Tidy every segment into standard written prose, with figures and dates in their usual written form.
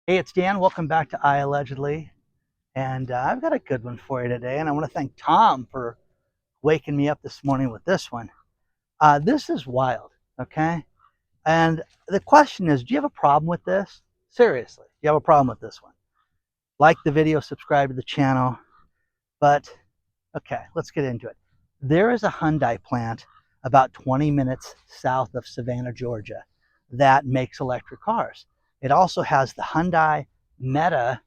Hey, it's Dan. Welcome back to I Allegedly. And I've got a good one for you today. And I want to thank Tom for waking me up this morning with this one. This is wild, okay? And the question is, do you have a problem with this? Seriously, do you have a problem with this one? Like the video, subscribe to the channel. But, okay, let's get into it. There is a Hyundai plant about 20 minutes south of Savannah, Georgia, that makes electric cars. It also has the Hyundai Meta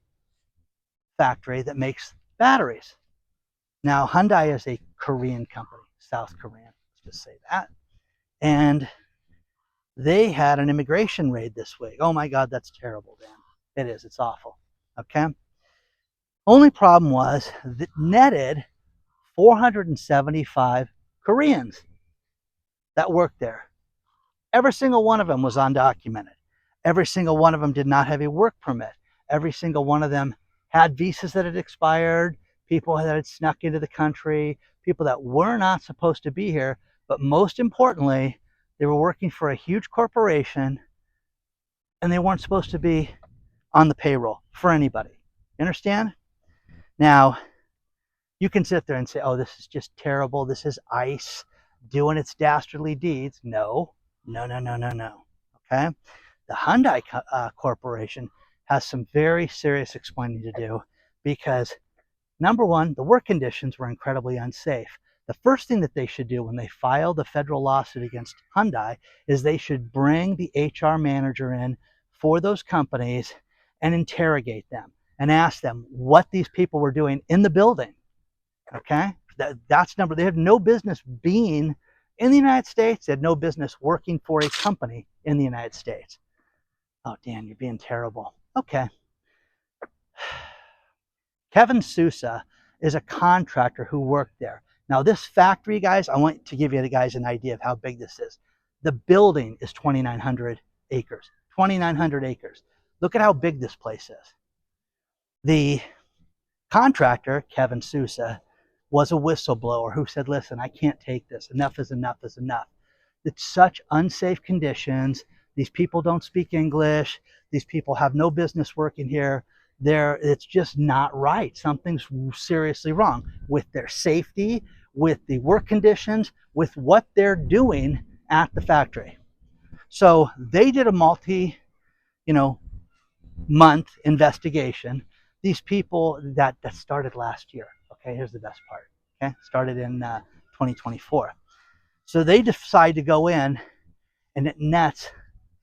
factory that makes batteries. Now, Hyundai is a Korean company, South Korean, let's just say that. And they had an immigration raid this week. Oh my God, that's terrible, Dan. It is, it's awful. Okay. Only problem was that netted 475 Koreans that worked there. Every single one of them was undocumented. Every single one of them did not have a work permit. Every single one of them had visas that had expired, people that had snuck into the country, people that were not supposed to be here, but most importantly, they were working for a huge corporation and they weren't supposed to be on the payroll for anybody. You understand? Now, you can sit there and say, oh, this is just terrible. This is ICE doing its dastardly deeds. No, no, no, no, no, no. Okay? The Hyundai Corporation has some very serious explaining to do because, number one, the work conditions were incredibly unsafe. The first thing that they should do when they file the federal lawsuit against Hyundai is they should bring the HR manager in for those companies and interrogate them and ask them what these people were doing in the building. Okay? That's number. They have no business being in the United States. They had no business working for a company in the United States. Oh, Dan, you're being terrible. Okay. Kevin Sousa is a contractor who worked there. Now, this factory, guys, I want to give you guys an idea of how big this is. The building is 2,900 acres. 2,900 acres. Look at how big this place is. The contractor, Kevin Sousa, was a whistleblower who said, listen, I can't take this. Enough is enough is enough. It's such unsafe conditions. These people don't speak English. These people have no business working here. It's just not right. Something's seriously wrong with their safety, with the work conditions, with what they're doing at the factory. So they did a multi, month investigation. These people that started last year. Okay, here's the best part. Okay, started in 2024. So they decide to go in, and it nets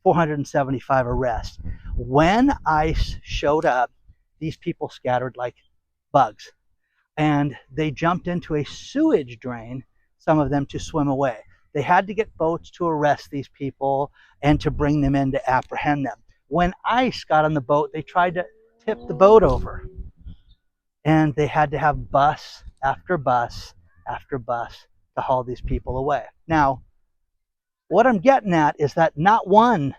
475 arrests. When ICE showed up, these people scattered like bugs, and they jumped into a sewage drain, some of them to swim away. They had to get boats to arrest these people and to bring them in to apprehend them. When ICE got on the boat, they tried to tip the boat over, and they had to have bus after bus after bus to haul these people away. Now, what I'm getting at is that not one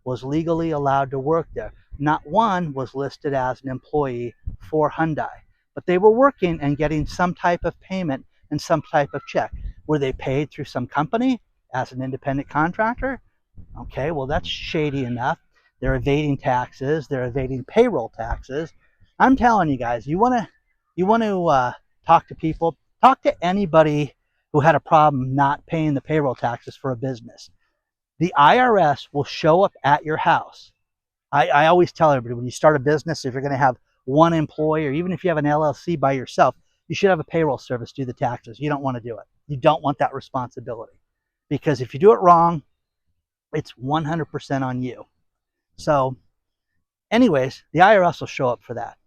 was legally allowed to work there. Not one was listed as an employee for Hyundai, but they were working and getting some type of payment and some type of check. Were they paid through some company as an independent contractor? Okay, well, that's shady enough. They're evading taxes. They're evading payroll taxes. I'm telling you guys, you want to talk to people, talk to anybody who had a problem not paying the payroll taxes for a business. The IRS will show up at your house. I always tell everybody, when you start a business, if you're going to have one employee, or even if you have an LLC by yourself, you should have a payroll service do the taxes. You don't want to do it. You don't want that responsibility, because if you do it wrong, it's 100% on you. So anyways, the IRS will show up for that.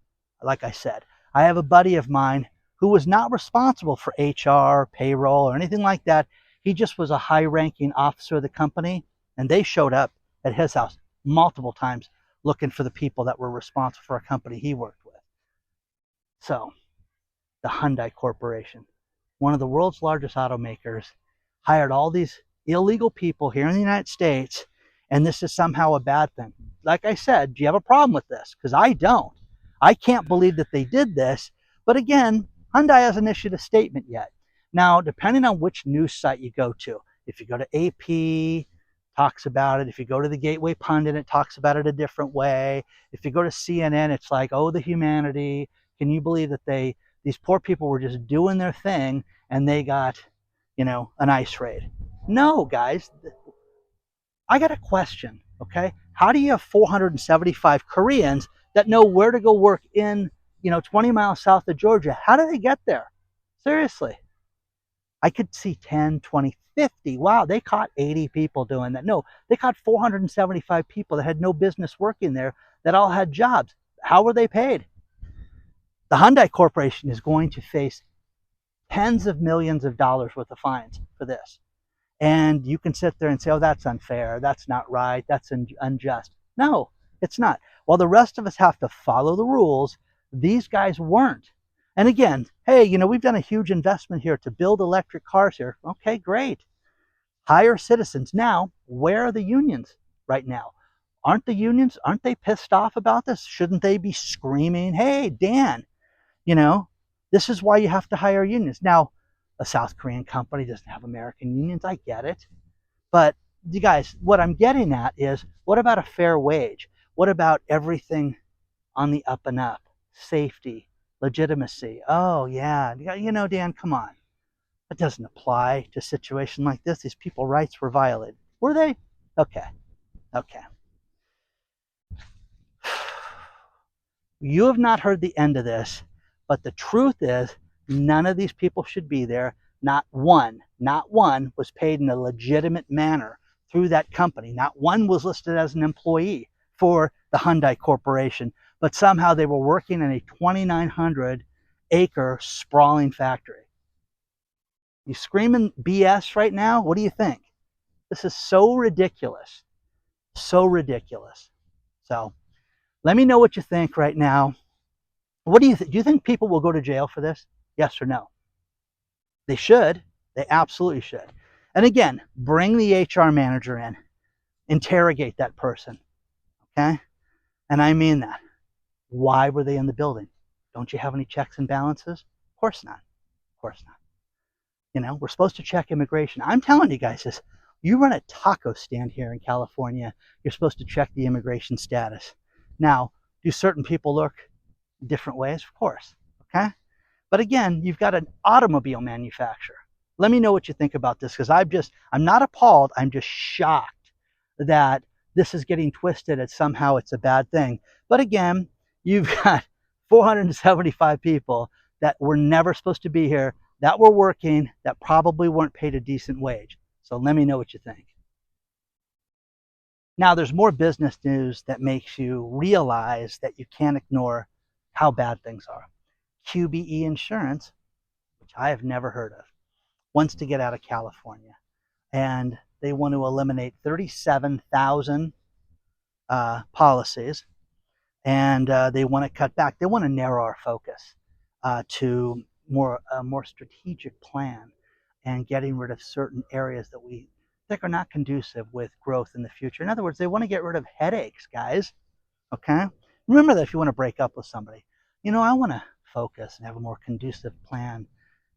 Like I said, I have a buddy of mine who was not responsible for HR, payroll, or anything like that. He just was a high-ranking officer of the company, and they showed up at his house multiple times looking for the people that were responsible for a company he worked with. So, the Hyundai Corporation, one of the world's largest automakers, hired all these illegal people here in the United States, and this is somehow a bad thing. Like I said, do you have a problem with this? Because I don't. I can't believe that they did this. But again, Hyundai hasn't issued a statement yet. Now, depending on which news site you go to, if you go to AP, talks about it. If you go to the Gateway Pundit, it talks about it a different way. If you go to CNN, it's like, oh, the humanity. Can you believe that these poor people were just doing their thing and they got, an ICE raid? No, guys. I got a question, okay? How do you have 475 Koreans that know where to go work in, 20 miles south of Georgia? How do they get there? Seriously. I could see 10, 20, 50. Wow, they caught 80 people doing that. No, they caught 475 people that had no business working there that all had jobs. How were they paid? The Hyundai Corporation is going to face tens of millions of dollars worth of fines for this. And you can sit there and say, oh, that's unfair. That's not right. That's unjust. No, it's not. While the rest of us have to follow the rules, these guys weren't. And again, hey, we've done a huge investment here to build electric cars here. Okay, great. Hire citizens. Now, where are the unions right now? Aren't they pissed off about this? Shouldn't they be screaming, hey, Dan, this is why you have to hire unions. Now, a South Korean company doesn't have American unions. I get it. But you guys, what I'm getting at is, what about a fair wage? What about everything on the up and up? Safety, legitimacy. Oh, yeah. Dan, come on. That doesn't apply to a situation like this. These people's rights were violated. Were they? Okay. You have not heard the end of this, but the truth is, none of these people should be there. Not one was paid in a legitimate manner through that company. Not one was listed as an employee for the Hyundai Corporation, but somehow they were working in a 2,900 acre sprawling factory. You screaming BS right now? What do you think? This is so ridiculous. So ridiculous. So let me know what you think right now. What do you think? Do you think people will go to jail for this? Yes or no? They should. They absolutely should. And again, bring the HR manager in. Interrogate that person. Okay? And I mean that. Why were they in the building? Don't you have any checks and balances? Of course not. Of course not. We're supposed to check immigration. I'm telling you guys this. You run a taco stand here in California, you're supposed to check the immigration status. Now, do certain people look different ways? Of course. Okay? But again, you've got an automobile manufacturer. Let me know what you think about this, because I'm not appalled. I'm just shocked that this is getting twisted as somehow it's a bad thing. But again, you've got 475 people that were never supposed to be here, that were working, that probably weren't paid a decent wage. So let me know what you think. Now, there's more business news that makes you realize that you can't ignore how bad things are. QBE Insurance, which I have never heard of, wants to get out of California. And they want to eliminate 37,000 policies. And they want to cut back. They want to narrow our focus to a more strategic plan and getting rid of certain areas that we think are not conducive with growth in the future. In other words, they want to get rid of headaches, guys. Okay? Remember that if you want to break up with somebody. I want to focus and have a more conducive plan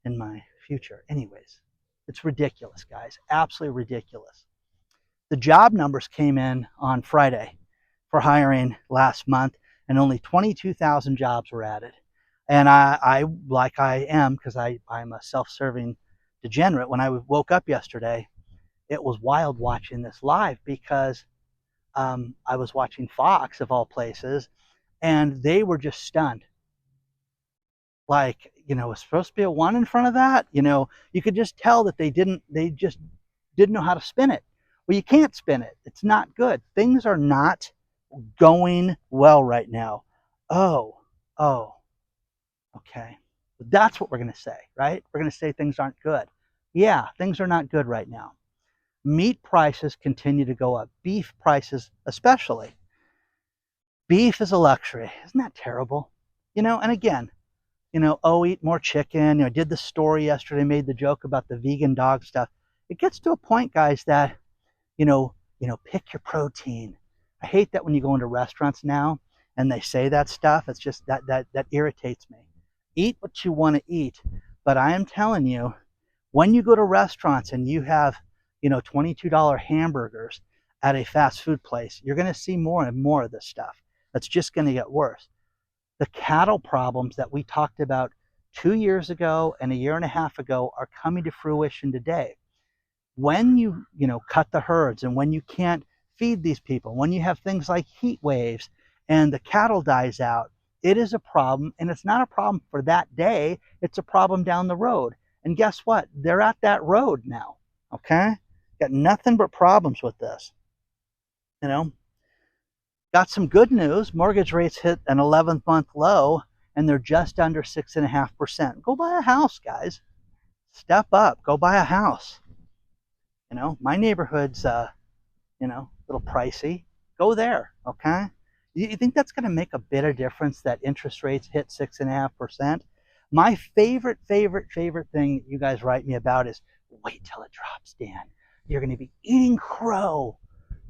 in my future. Anyways, it's ridiculous, guys. Absolutely ridiculous. The job numbers came in on Friday for hiring last month, and only 22,000 jobs were added. And I like I am, because I'm a self-serving degenerate, when I woke up yesterday, it was wild watching this live, because I was watching Fox, of all places, and they were just stunned. Like, was supposed to be a 1 in front of that. You could just tell that they just didn't know how to spin it. Well, you can't spin it. It's not good. Things are not going well right now. Oh, okay. That's what we're going to say, right? We're going to say things aren't good. Yeah, things are not good right now. Meat prices continue to go up. Beef prices especially. Beef is a luxury. Isn't that terrible? And again, eat more chicken. I did the story yesterday, made the joke about the vegan dog stuff. It gets to a point, guys, that, pick your protein. I hate that when you go into restaurants now and they say that stuff. It's just that irritates me. Eat what you want to eat. But I am telling you, when you go to restaurants and you have, $22 hamburgers at a fast food place, you're going to see more and more of this stuff. That's just going to get worse. The cattle problems that we talked about 2 years ago and a year and a half ago are coming to fruition today. When you cut the herds, and when you can't feed these people, when you have things like heat waves and the cattle dies out, it is a problem. And it's not a problem for that day, it's a problem down the road. And guess what? They're at that road now. Okay, got nothing but problems with this. Got some good news. Mortgage rates hit an 11th month low, and they're just under 6.5%. Go buy a house, guys. Step up, go buy a house. My neighborhood's a little pricey. Go there. Okay, you think that's going to make a bit of difference that interest rates hit 6.5%? My favorite thing that you guys write me about is, wait till it drops, Dan. You're going to be eating crow.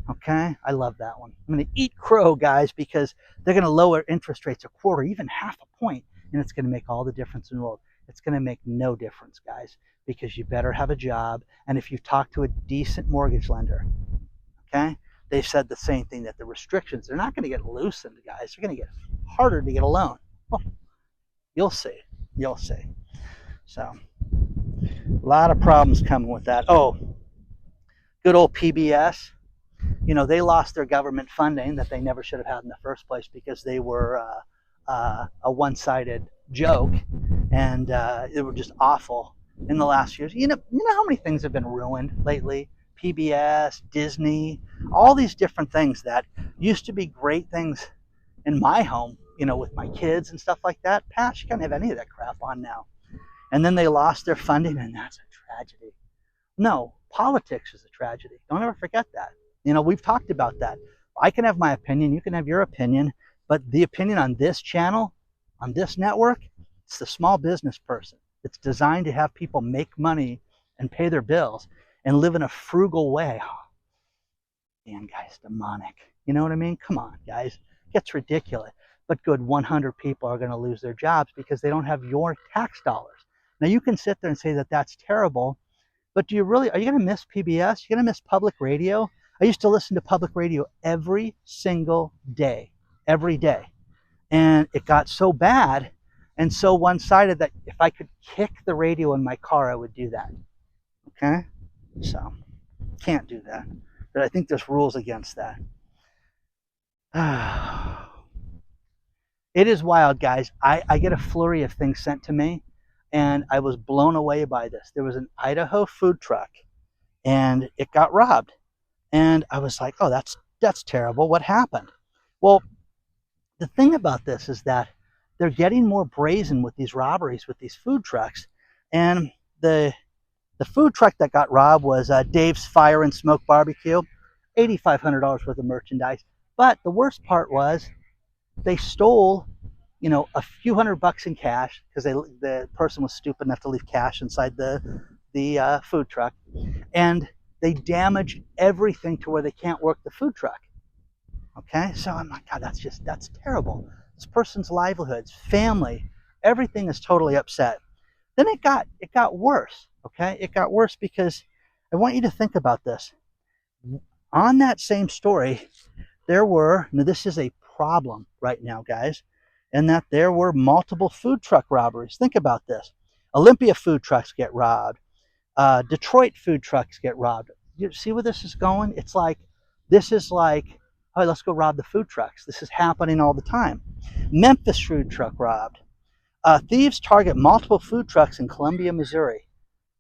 Okay, I love that one. I'm going to eat crow, guys, because they're going to lower interest rates a quarter, even half a point, and it's going to make all the difference in the world. It's going to make no difference, guys, because you better have a job. And if you talk to a decent mortgage lender, okay, they said the same thing, that the restrictions, they're not going to get loosened, guys. They're going to get harder to get a loan. Well, you'll see. You'll see. So, a lot of problems coming with that. Oh, good old PBS. They lost their government funding that they never should have had in the first place, because they were a one-sided joke, and they were just awful in the last years. You know how many things have been ruined lately? PBS, Disney, all these different things that used to be great things in my home, with my kids and stuff like that. Pat, you can't have any of that crap on now. And then they lost their funding, and that's a tragedy. No, politics is a tragedy. Don't ever forget that. We've talked about that. I can have my opinion, you can have your opinion, but the opinion on this channel, on this network, it's the small business person. It's designed to have people make money and pay their bills and live in a frugal way. Man, guys, demonic. You know what I mean? Come on, guys. It gets ridiculous. But good 100 people are going to lose their jobs because they don't have your tax dollars. Now, you can sit there and say that that's terrible, but are you going to miss PBS? You're going to miss public radio? I used to listen to public radio every single day, every day. And it got so bad and so one-sided that if I could kick the radio in my car, I would do that. Okay? So, can't do that. But I think there's rules against that. It is wild, guys. I get a flurry of things sent to me, and I was blown away by this. There was an Idaho food truck, and it got robbed. And I was like, oh, that's terrible. What happened? Well, the thing about this is that they're getting more brazen with these robberies with these food trucks. And the food truck that got robbed was Dave's Fire and Smoke Barbecue, $8,500 worth of merchandise. But the worst part was they stole, a few $100 in cash, because the person was stupid enough to leave cash inside the food truck, and they damaged everything to where they can't work the food truck. Okay, so I'm like, God, that's terrible. This person's livelihoods, family, everything is totally upset. Then it got worse. Okay, it got worse because I want you to think about this. On that same story, now this is a problem right now, guys, and that there were multiple food truck robberies. Think about this. Olympia food trucks get robbed. Detroit food trucks get robbed. You see where this is going? This is like, oh, let's go rob the food trucks. This is happening all the time. Memphis food truck robbed. Thieves target multiple food trucks in Columbia, Missouri.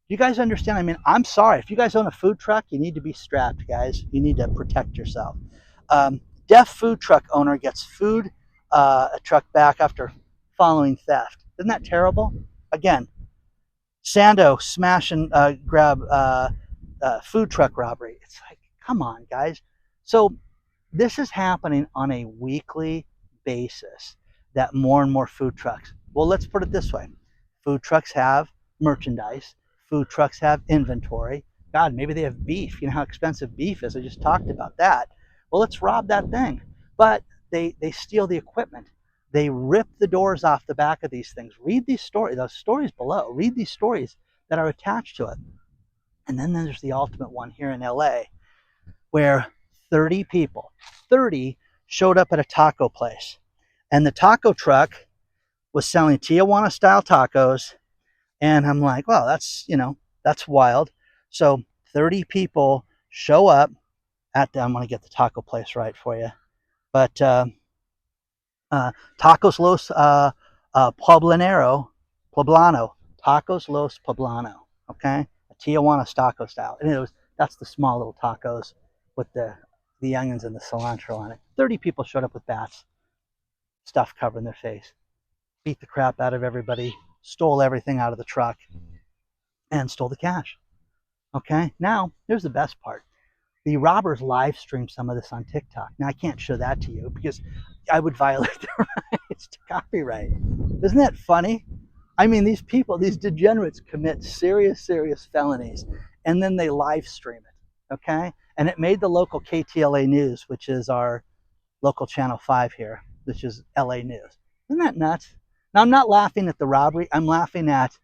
You guys understand? I mean, I'm sorry. If you guys own a food truck, you need to be strapped, guys. You need to protect yourself. Deaf food truck owner gets food truck back after following theft. Isn't that terrible? Again, Sando smash and grab food truck robbery. It's like, come on, guys. So this is happening on a weekly basis, that more and more food trucks. Well, let's put it this way. Food trucks have merchandise. Food trucks have inventory. God, maybe they have beef. You know how expensive beef is. I just talked about that. Well, let's rob that thing. But they steal the equipment. They rip the doors off the back of these things. Read these stories, those stories below. Read these stories that are attached to it. And then there's the ultimate one here in LA, where 30 people, 30 showed up at a taco place. And the taco truck was selling Tijuana style tacos. And I'm like, wow, that's wild. So 30 people show up at I'm going to get the taco place right for you. But Tacos Los Poblano, Tacos Los Poblano, okay? A Tijuana taco style. And that's the small little tacos with the onions and the cilantro on it. 30 people showed up with bats, stuff covering their face, beat the crap out of everybody, stole everything out of the truck, and stole the cash. Okay, now here's the best part. The robbers live streamed some of this on TikTok. Now I can't show that to you because I would violate their rights to copyright. Isn't that funny? I mean, these people, these degenerates commit serious, serious felonies, and then they live stream it. Okay, and it made the local KTLA News, which is our local channel 5 here, which is LA News. Isn't that nuts? Now I'm not laughing at the robbery. I'm laughing at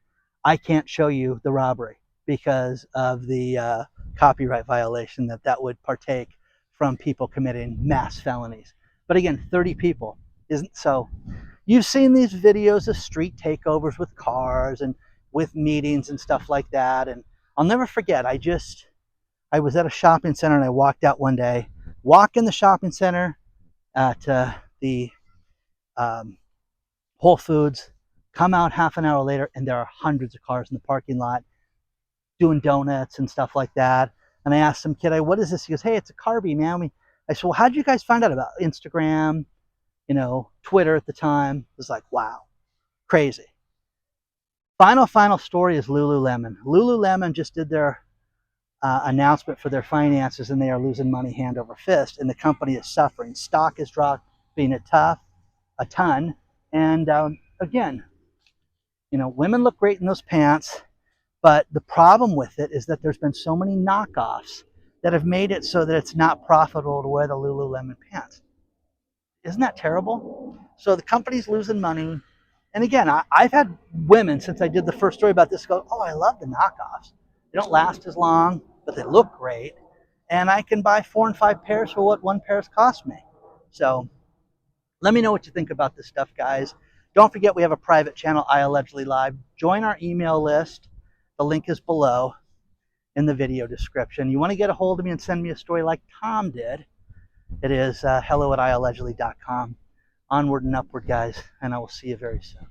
I can't show you the robbery because of the copyright violation that would partake from people committing mass felonies. But again, 30 people isn't so. You've seen these videos of street takeovers with cars and with meetings and stuff like that. And I'll never forget, I was at a shopping center and I walked out one day, walk in the shopping center at the Whole Foods, come out half an hour later and there are hundreds of cars in the parking lot doing donuts and stuff like that. And I asked some kid, what is this? He goes, hey, it's a Carby, man. I said, well, how did you guys find out about Instagram, Twitter at the time? It was like, wow, crazy. Final story is Lululemon. Lululemon just did their announcement for their finances, and they are losing money hand over fist, and the company is suffering. Stock is dropping a ton. And again, women look great in those pants. But the problem with it is that there's been so many knockoffs that have made it so that it's not profitable to wear the Lululemon pants. Isn't that terrible? So the company's losing money. And again, I've had women, since I did the first story about this, go, oh, I love the knockoffs. They don't last as long, but they look great. And I can buy 4 and 5 pairs for what one pair's cost me. So let me know what you think about this stuff, guys. Don't forget we have a private channel, I Allegedly Live. Join our email list. The link is below in the video description. You want to get a hold of me and send me a story like Tom did. It is hello@iallegedly.com. Onward and upward, guys, and I will see you very soon.